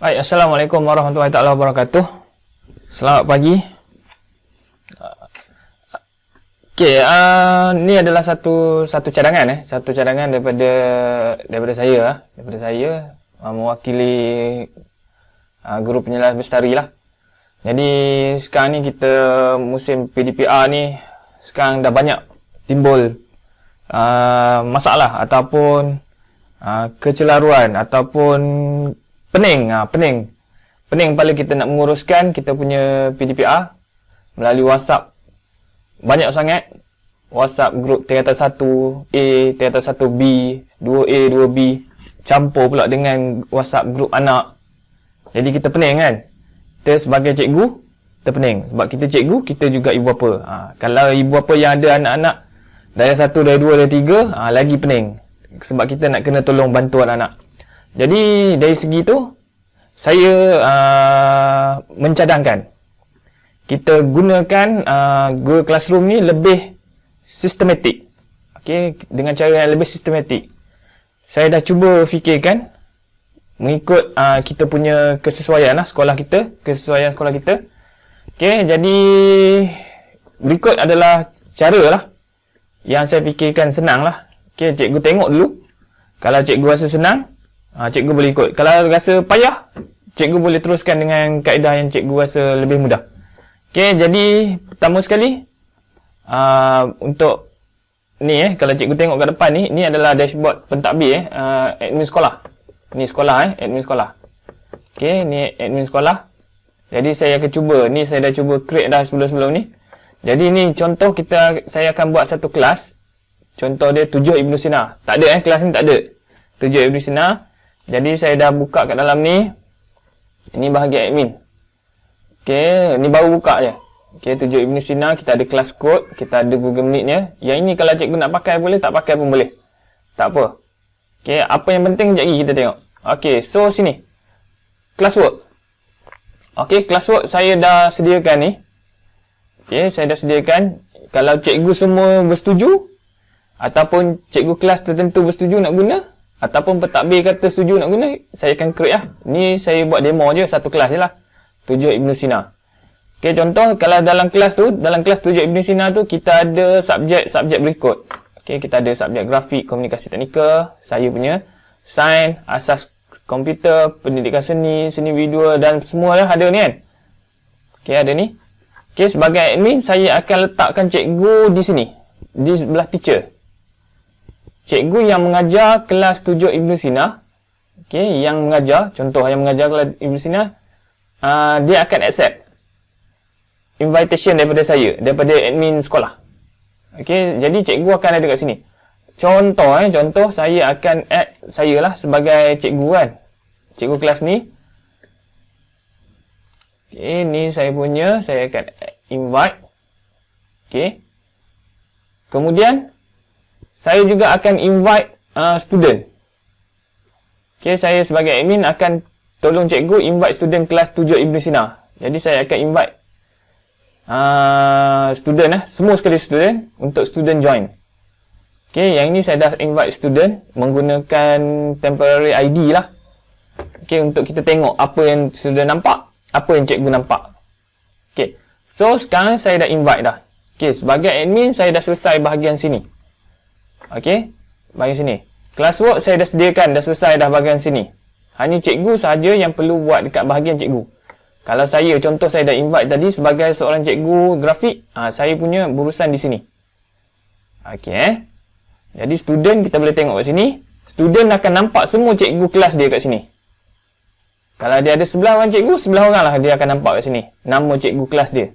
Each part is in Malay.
Baik, Assalamualaikum warahmatullahi taala wabarakatuh. Selamat pagi. Okey, ni adalah satu cadangan satu cadangan daripada saya mewakili guru penjelas bestari lah. Jadi sekarang ni kita musim PDPR ni sekarang dah banyak timbul masalah ataupun kecelaruan ataupun pening pada kita nak menguruskan kita punya PDPR melalui WhatsApp. Banyak sangat WhatsApp grup tingkatan 1A, tingkatan 1B, 2A, 2B, campur pula dengan WhatsApp grup anak. Jadi kita pening kan? Kita sebagai cikgu, kita pening. Sebab kita cikgu, kita juga ibu bapa. Kalau ibu bapa yang ada anak-anak dari 1, dari 2, dari 3, lagi pening. Sebab kita nak kena tolong bantu anak-anak. Jadi dari segi tu saya mencadangkan kita gunakan Google Classroom ni lebih sistematik. Okey, dengan cara yang lebih sistematik. Saya dah cuba fikirkan mengikut kita punya kesesuaian sekolah kita, kesesuaian sekolah kita. Okey, jadi berikut adalah cara lah yang saya fikirkan senang lah. Okey, cikgu tengok dulu. Kalau cikgu rasa senang, cikgu boleh ikut. Kalau rasa payah, cikgu boleh teruskan dengan kaedah yang cikgu rasa lebih mudah. Okey, jadi pertama sekali untuk ni kalau cikgu tengok kat depan ni adalah dashboard pentadbir admin sekolah. Ni sekolah admin sekolah. Okey, ni admin sekolah. Jadi saya akan cuba, ni saya dah cuba create dah sebelum ni. Jadi ni contoh saya akan buat satu kelas. Contoh dia 7 Ibnu Sina. Tak ada kelas ni tak ada. 7 Ibnu Sina. Jadi saya dah buka kat dalam ni. Ini bahagian admin. Okey, ni baru buka je. Okey, 7 Ibnu Sina, kita ada kelas kod, kita ada Google Meet-nya. Yang ini kalau cikgu nak pakai boleh, tak pakai pun boleh. Tak apa. Okey, apa yang penting sekejap lagi kita tengok. Okey, so sini. Classwork. Okey, classwork saya dah sediakan ni. Okey, saya dah sediakan. Kalau cikgu semua bersetuju ataupun cikgu kelas tertentu bersetuju nak guna, ataupun pentadbir kata setuju nak guna, saya akan create lah. Ni saya buat demo je, satu kelas je lah. 7 Ibnu Sina. Okey, contoh kalau dalam kelas 7 Ibnu Sina tu kita ada subjek berikut. Okey, kita ada subjek grafik, komunikasi teknikal, saya punya, sains, asas komputer, pendidikan seni, seni video dan semua lah ada ni kan. Okey, ada ni. Okey, sebagai admin saya akan letakkan cikgu di sini, di sebelah teacher. Cikgu yang mengajar kelas 7 Ibnu Sina, okey, yang mengajar, contoh yang mengajar kelas Ibnu Sina, dia akan accept invitation daripada saya, daripada admin sekolah. Okey, jadi cikgu akan ada kat sini. Contoh saya akan add saya lah sebagai cikgu kan. Cikgu kelas ni. Okey, ni saya punya, saya akan invite. Okey. Kemudian saya juga akan invite student. Okey, saya sebagai admin akan tolong cikgu invite student kelas 7 Ibnu Sina. Jadi saya akan invite student semua sekali student untuk student join. Okey, yang ini saya dah invite student menggunakan temporary ID lah. Okey, untuk kita tengok apa yang student nampak, apa yang cikgu nampak. Okey, so sekarang saya dah invite dah. Okey, sebagai admin saya dah selesai bahagian sini. Okey, bahagian sini. Classwork saya dah sediakan, dah selesai dah bahagian sini. Hanya cikgu sahaja yang perlu buat dekat bahagian cikgu. Kalau saya, contoh saya dah invite tadi sebagai seorang cikgu grafik, saya punya berurusan di sini. Okey. Jadi student kita boleh tengok kat sini. Student akan nampak semua cikgu kelas dia kat sini. Kalau dia ada 11 orang cikgu, 11 orang lah dia akan nampak kat sini. Nama cikgu kelas dia.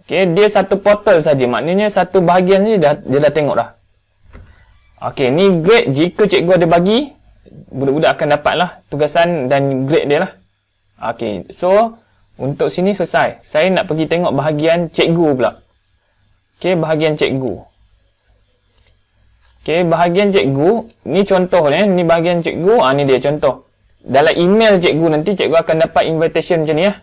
Okey, dia satu portal saja. Maknanya satu bahagian ni dia dah tengok dah. Okey, ni grade jika cikgu ada bagi, budak-budak akan dapatlah tugasan dan grade dia lah. Okey, so untuk sini selesai. Saya nak pergi tengok bahagian cikgu pula. Okey, bahagian cikgu. Okey, bahagian cikgu, ni contoh ni bahagian cikgu, ni dia contoh. Dalam email cikgu nanti cikgu akan dapat invitation macam ni lah.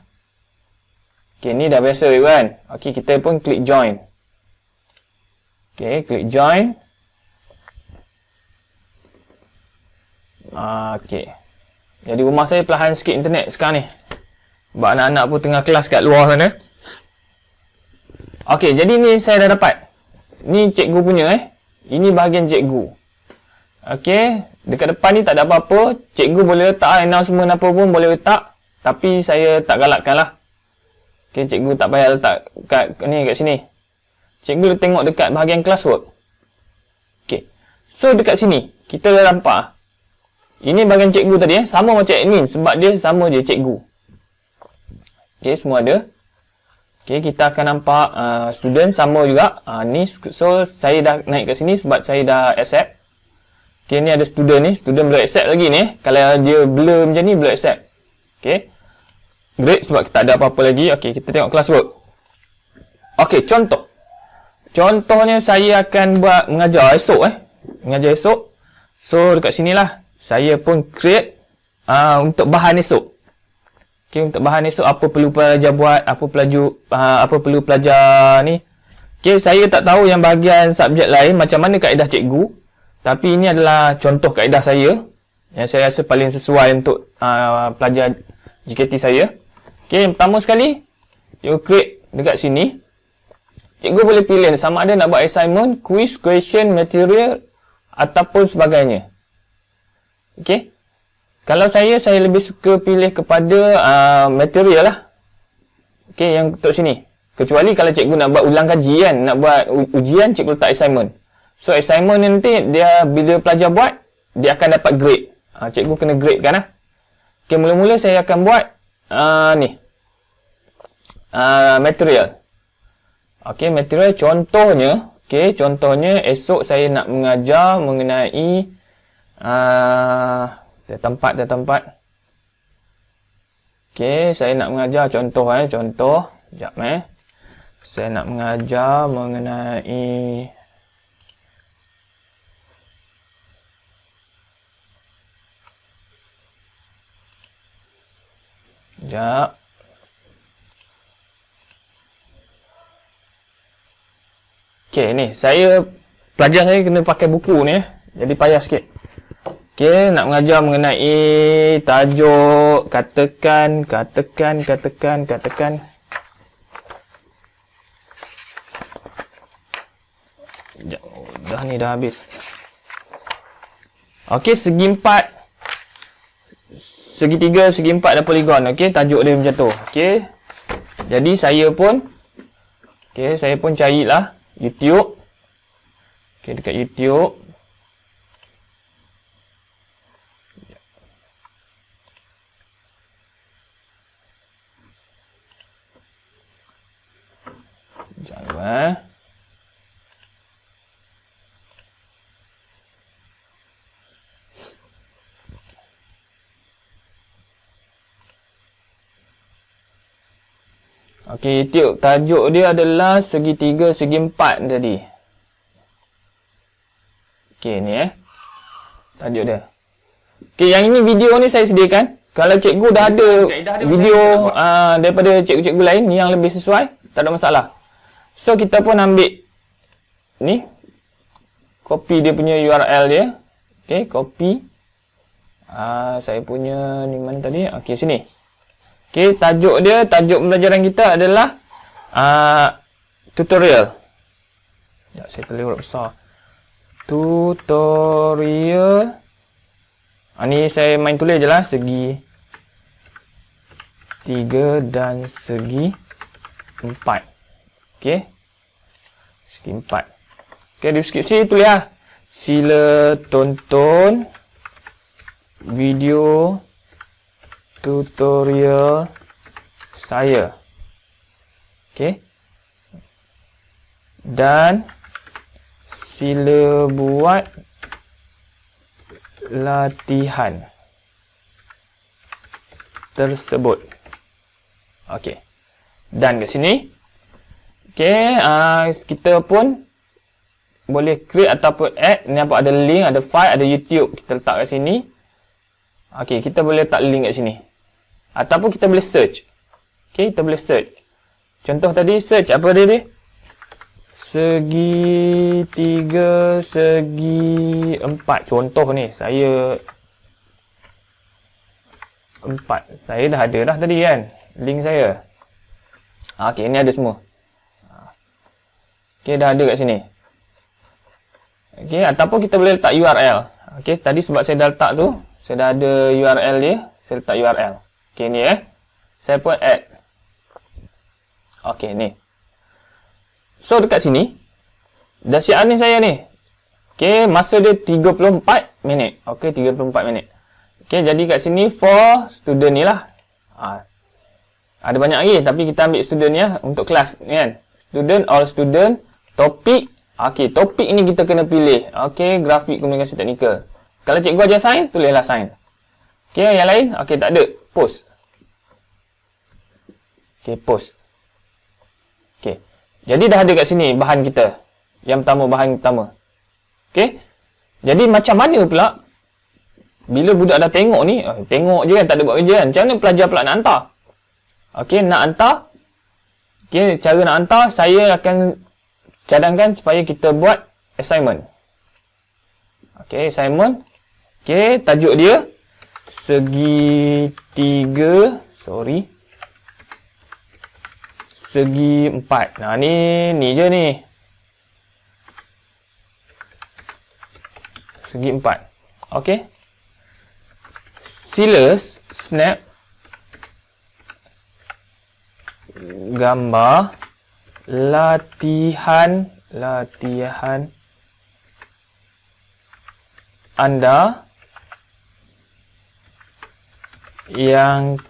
Okey, ni dah biasa kan. Okey, kita pun klik join. Okey, klik join. Okey. Jadi rumah saya perlahan sikit internet sekarang ni. Sebab anak-anak pun tengah kelas kat luar sana. Okey, jadi ni saya dah dapat. Ni cikgu punya Ini bahagian cikgu. Okey, dekat depan ni tak ada apa-apa. Cikgu boleh letak announcement apa pun boleh letak. Tapi saya tak galakkan lah. Okey, cikgu tak payah letak kat sini. Cikgu tengok dekat bahagian classwork. Okey. So dekat sini kita dah nampak. Ini bahagian cikgu tadi sama macam admin sebab dia sama je cikgu. Okey, semua ada. Okey, kita akan nampak student sama juga. Ni so saya dah naik kat sini sebab saya dah accept. Okey, ni ada student ni, student belum accept lagi ni. Kalau dia blur macam ni belum accept. Okey. Great sebab kita tak ada apa-apa lagi. Okey, kita tengok classwork. Okey, contoh. Contohnya saya akan buat mengajar esok Mengajar esok. So dekat sinilah saya pun create untuk bahan esok. Okey, untuk bahan esok apa perlu pelajar buat, apa perlu pelajar ni. Okey, saya tak tahu yang bahagian subjek lain macam mana kaedah cikgu. Tapi ini adalah contoh kaedah saya yang saya rasa paling sesuai untuk pelajar JKT saya. Okey, yang pertama sekali you create dekat sini. Cikgu boleh pilih sama ada nak buat assignment, quiz, question, material ataupun sebagainya. Okey. Kalau saya lebih suka pilih kepada material lah. Okey, yang untuk sini. Kecuali kalau cikgu nak buat ulang kaji kan, nak buat ujian, cikgu letak assignment. So assignment nanti dia bila pelajar buat, dia akan dapat grade. Cikgu kena grade kan lah. Okey, mula-mula saya akan buat material. Okey, material contohnya, contohnya esok saya nak mengajar mengenai tempat. Okey, saya nak mengajar contoh. Sekejap Saya nak mengajar mengenai sekejap. Okey, ni pelajar saya kena pakai buku ni jadi payah sikit. Okey, nak mengajar mengenai tajuk katakan. Dah ni dah habis. Okey, segi 4, segitiga, segi 4 dan poligon. Okey, tajuk dia macam tu. Okey. Jadi saya pun carilah YouTube. Okey, dekat YouTube. Jangan Okey, YouTube tajuk dia adalah segitiga segi 4 tadi. Okey, ni tajuk dia. Okey, yang ini video ni saya sediakan. Kalau cikgu dah ada video daripada cikgu-cikgu lain yang lebih sesuai, tak ada masalah. So kita pun ambil ni, copy dia punya URL dia. Okey, copy. Saya punya ni mana tadi? Okey, sini. Okey, tajuk pembelajaran kita adalah tutorial. Ya, saya tulis huruf besar. Tutorial. Ni saya main tulis je lah. Segi 3 dan segi 4. Okey. Segi 4. Okey, deskripsi tulis lah. Sila tonton video tutorial saya. Okey. Dan sila buat latihan tersebut. Okey. Dan kat sini. Okey, kita pun boleh create ataupun add. Ni apa, ada link, ada file, ada YouTube. Kita letak kat sini. Okey, kita boleh letak link kat sini. Ataupun kita boleh search. Okey, kita boleh search. Contoh tadi search apa dia? Segi 3, segi 4. Contoh ni, saya 4. Saya dah ada dah tadi kan, link saya. Okey, ini ada semua. Okey, dah ada kat sini. Okey, ataupun kita boleh letak URL. Okey, tadi sebab saya dah letak tu, saya dah ada URL dia, saya letak URL. Okey, ni saya pun add. Okey, ni. So, dekat sini, dah siap ni saya ni. Okey, masa dia 34 minit. Okey, 34 minit. Okey, jadi kat sini for student ni lah. Ada banyak lagi, tapi kita ambil student ni lah untuk kelas ni kan. Student, all student, topik. Okey, topik ni kita kena pilih. Okey, grafik komunikasi teknikal. Kalau cikgu ajar sign, tulislah sign. Okey, yang lain? Okey, tak ada. Post. Okey, post. Okey. Jadi dah ada kat sini bahan kita. Yang pertama, bahan pertama. Okey. Jadi macam mana pula bila budak dah tengok ni, tengok je kan, tak ada buat kerja kan. Macam mana pelajar pula nak hantar? Okey, nak hantar. Okey, cara nak hantar, saya akan cadangkan supaya kita buat assignment. Okey, assignment. Okey, tajuk dia segitiga, segi 4. Nah, ni je ni. Segi 4. Okey. Sila snap gambar latihan anda yang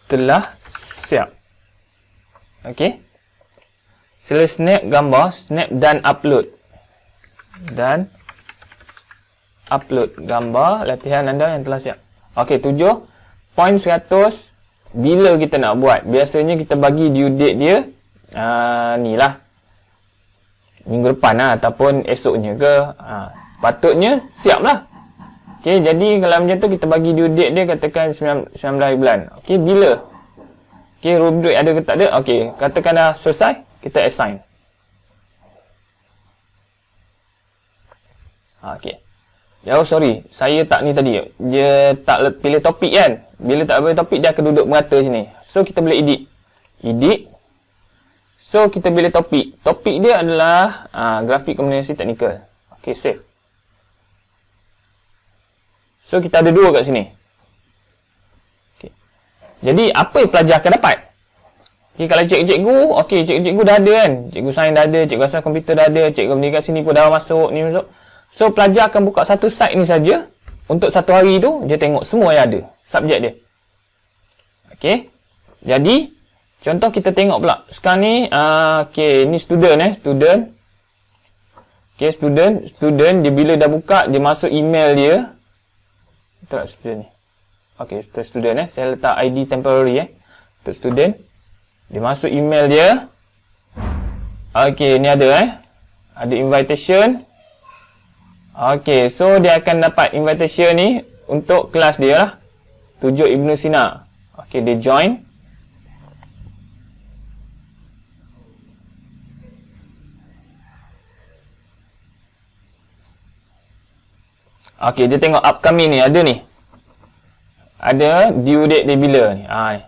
telah siap. Okey. Sila snap gambar, snap dan upload. Upload gambar latihan anda yang telah siap. Okey, 7.100 bila kita nak buat. Biasanya kita bagi due date dia ni lah. Minggu depan lah, ataupun esoknya ke. Sepatutnya siap lah. Okey, jadi kalau macam tu kita bagi due date dia katakan 19 bulan. Okey, bila? Okey, rubrik ada ke tak ada? Okey, katakan dah selesai, kita assign. Okey. Oh, sorry. Saya tak ni tadi. Dia tak pilih topik kan. Bila tak pilih topik, dia akan duduk merata sini. So, kita boleh edit. So, kita pilih topik. Topik dia adalah grafik komunikasi teknikal. Okey, save. So, kita ada 2 kat sini. Okay. Jadi, apa yang pelajar akan dapat? Okay, kalau cikgu, okey, cikgu dah ada kan. Cikgu sains dah ada, cikgu asal komputer dah ada, cikgu komunikasi ni pun dah masuk, ni masuk. So, pelajar akan buka satu site ni saja. Untuk satu hari tu, dia tengok semua yang ada. Subjek dia. Okey. Jadi, contoh kita tengok pula. Sekarang ni, okey, ni student student. Okey, student. Dia bila dah buka, dia masuk email dia. Betul tak student ni? Okey, untuk student Saya letak ID temporary Untuk student. Dia masuk email dia. Okey, ni ada Ada invitation. Okey, so dia akan dapat invitation ni untuk kelas dia lah. 7 Ibnu Sina. Okey, dia join. Okey, dia tengok upcoming ni, ada ni. Ada due date dia bila ni. Ni.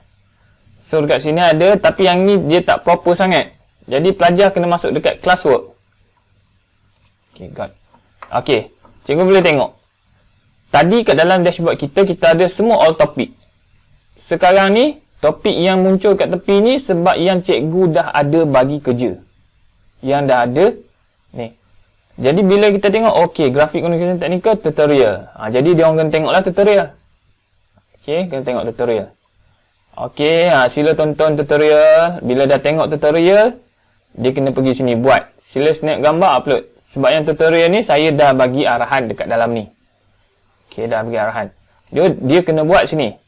So dekat sini ada, tapi yang ni dia tak proper sangat. Jadi pelajar kena masuk dekat classwork. Okey, got. Okey, cikgu boleh tengok. Tadi kat dalam dashboard kita ada semua all topik. Sekarang ni, topik yang muncul kat tepi ni sebab yang cikgu dah ada bagi kerja. Yang dah ada ni. Jadi bila kita tengok, okey, grafik komunikasi teknikal tutorial. Jadi dia orang kena tengoklah tutorial. Okey, kena tengok tutorial. Okey, sila tonton tutorial. Bila dah tengok tutorial, dia kena pergi sini buat. Sila snap gambar, upload. Sebab yang tutorial ni saya dah bagi arahan dekat dalam ni. Okey, dah bagi arahan. Dia kena buat sini.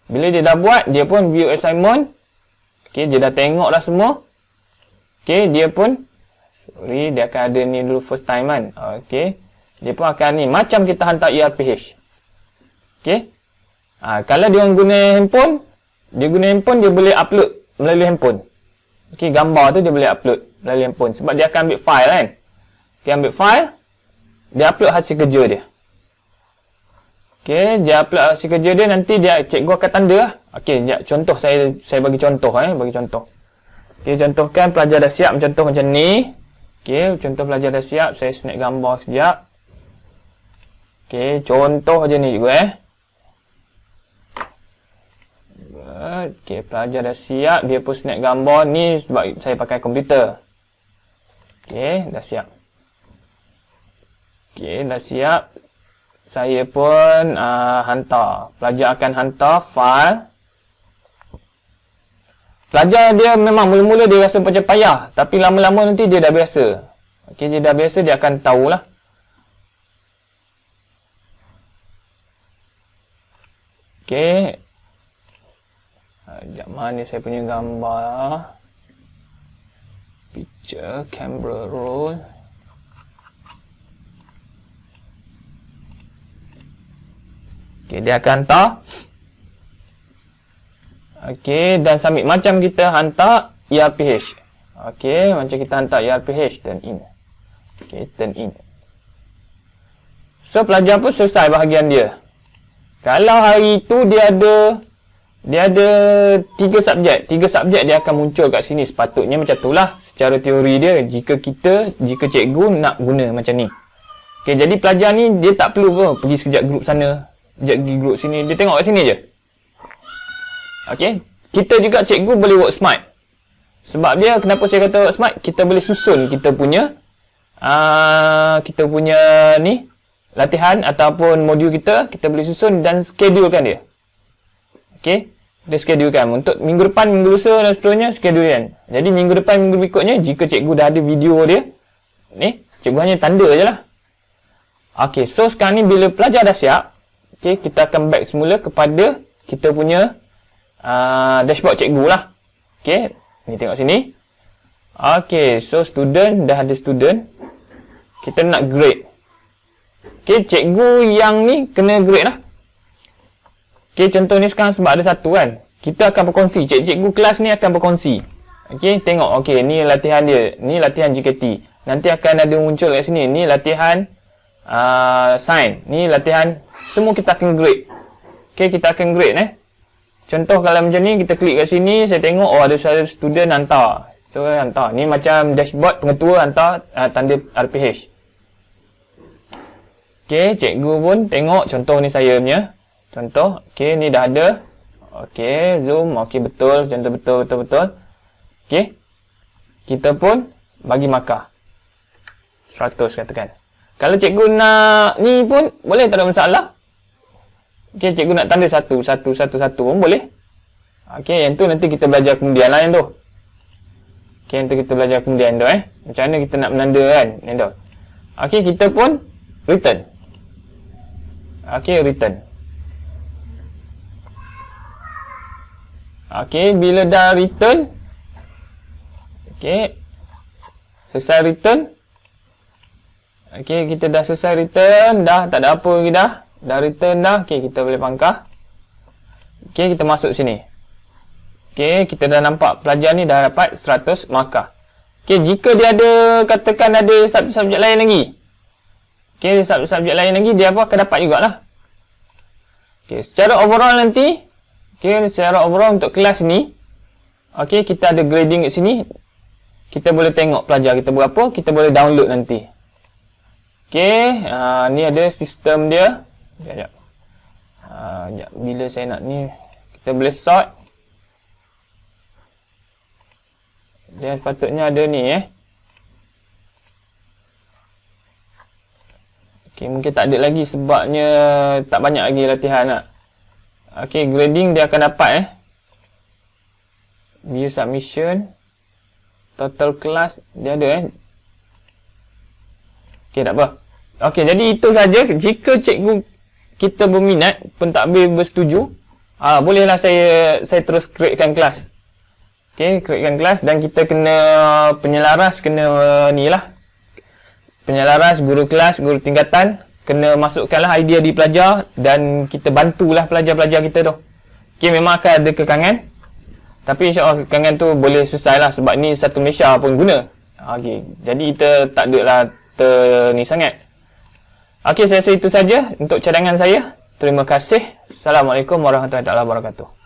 Bila dia dah buat, dia pun view assignment. Okey, dia dah tengok dah semua. Okey, dia pun dia akan ada ni dulu first time kan. Okey. Dia pun akan ni macam kita hantar ERPH. Okey. Kalau dia guna handphone, dia boleh upload melalui handphone. Okey, gambar tu dia boleh upload melalui handphone sebab dia akan ambil file kan. Dia ambil file, dia upload hasil kerja dia. Okey, dia upload hasil kerja dia, nanti dia cikgu akan tanda lah. Okey, contoh saya bagi contoh bagi contoh. Okey, contohkan pelajar dah siap contoh macam ni. Okey, contoh pelajar dah siap, saya snap gambar sekejap. Okey, contoh je ni cikgu Okey, pelajar dah siap, dia pun snap gambar ni sebab saya pakai komputer. Okey, dah siap. Okey, dah siap. Saya pun hantar. Pelajar akan hantar file. Pelajar dia memang mula-mula dia rasa macam payah, tapi lama-lama nanti dia dah biasa. Okey, dia dah biasa, dia akan tahulah. Okey. Sekejap, mana saya punya gambar. Picture, camera roll. Okey, dia akan hantar. Okey, dan submit. Macam kita hantar ERPH. Okey, macam kita hantar ERPH. Turn in. Okey, turn in. So, pelajar pun selesai bahagian dia. Kalau hari itu dia ada 3 subjek. 3 subjek dia akan muncul kat sini. Sepatutnya macam itulah secara teori dia. Jika cikgu nak guna macam ni. Okey, jadi pelajar ni dia tak perlu pun pergi sekejap grup sana, sekejap pergi grup sini. Dia tengok kat sini je. Okey, kita juga cikgu boleh work smart. Sebab dia, kenapa saya kata work smart? Kita boleh susun kita punya ni latihan ataupun modul kita boleh susun dan schedulekan dia. Okey, kita schedulekan untuk minggu depan, minggu lusa dan seterusnya, schedulekan. Jadi minggu depan, minggu berikutnya, jika cikgu dah ada video dia ni, cikgu hanya tanda je lah. Okey, so sekarang ni bila pelajar dah siap, okey, kita akan back semula kepada kita punya dashboard cikgu lah. Okey, ni tengok sini. Okey, so student, dah ada student. Kita nak grade. Okey, cikgu yang ni kena grade lah. Okey, contoh ni sekarang sebab ada satu kan. Kita akan berkongsi. Cikgu kelas ni akan berkongsi. Okey, tengok. Okey, ni latihan dia. Ni latihan GKT. Nanti akan ada muncul kat sini. Ni latihan sign. Ni latihan. Semua kita akan grade. Okey, kita akan grade Contoh kalau macam ni, kita klik kat sini. Saya tengok, oh ada satu student hantar. So, hantar. Ni macam dashboard pengetua hantar tanda RPH. Okey, cikgu pun tengok contoh ni saya punya. Contoh, okey, ni dah ada. Okey, zoom, okey, betul. Contoh betul. Okey. Kita pun bagi markah 100 katakan. Kalau cikgu nak ni pun boleh, tak ada masalah. Okey, cikgu nak tanda 1 pun boleh. Okey, yang tu nanti kita belajar kemudian lah yang tu. Okey, yang tu kita belajar kemudian tu Macam mana kita nak menanda kan, yang tu. Okey, kita pun return. Okey, return. Okey, bila dah return. Okey. Selesai return. Okey, kita dah selesai return. Dah, tak ada apa lagi dah. Dah return dah. Okey, kita boleh pangkah. Okey, kita masuk sini. Okey, kita dah nampak pelajar ni dah dapat 100 markah. Okey, jika dia ada, katakan ada subjek lain lagi. Okey, subjek lain lagi, dia apa akan dapat jugalah. Okey, secara overall nanti, okey, secara overall untuk kelas ni, okey, kita ada grading kat sini. Kita boleh tengok pelajar kita berapa, kita boleh download nanti. Okey, ni ada sistem dia. Sekejap. Bila saya nak ni, kita boleh sort. Dia sepatutnya ada ni Okey, mungkin tak ada lagi sebabnya tak banyak lagi latihan nak. Okey, grading dia akan dapat view submission, total class dia ada Okey, tak apa. Okey, jadi itu saja. Jika cikgu kita berminat, pentadbir bersetuju, bolehlah saya terus createkan kelas. Okey, createkan kelas dan kita kena penyelaras, kena ni lah. Penyelaras, guru kelas, guru tingkatan, kena masukkanlah idea di pelajar dan kita bantulah pelajar-pelajar kita tu. Okey, memang akan ada kekangan. Tapi insya-Allah kekangan tu boleh selesai lah sebab ni satu Malaysia pun guna. Okey, jadi kita tak ada lah ni sangat. Okey, saya rasa itu saja untuk cadangan saya. Terima kasih. Assalamualaikum warahmatullahi wabarakatuh.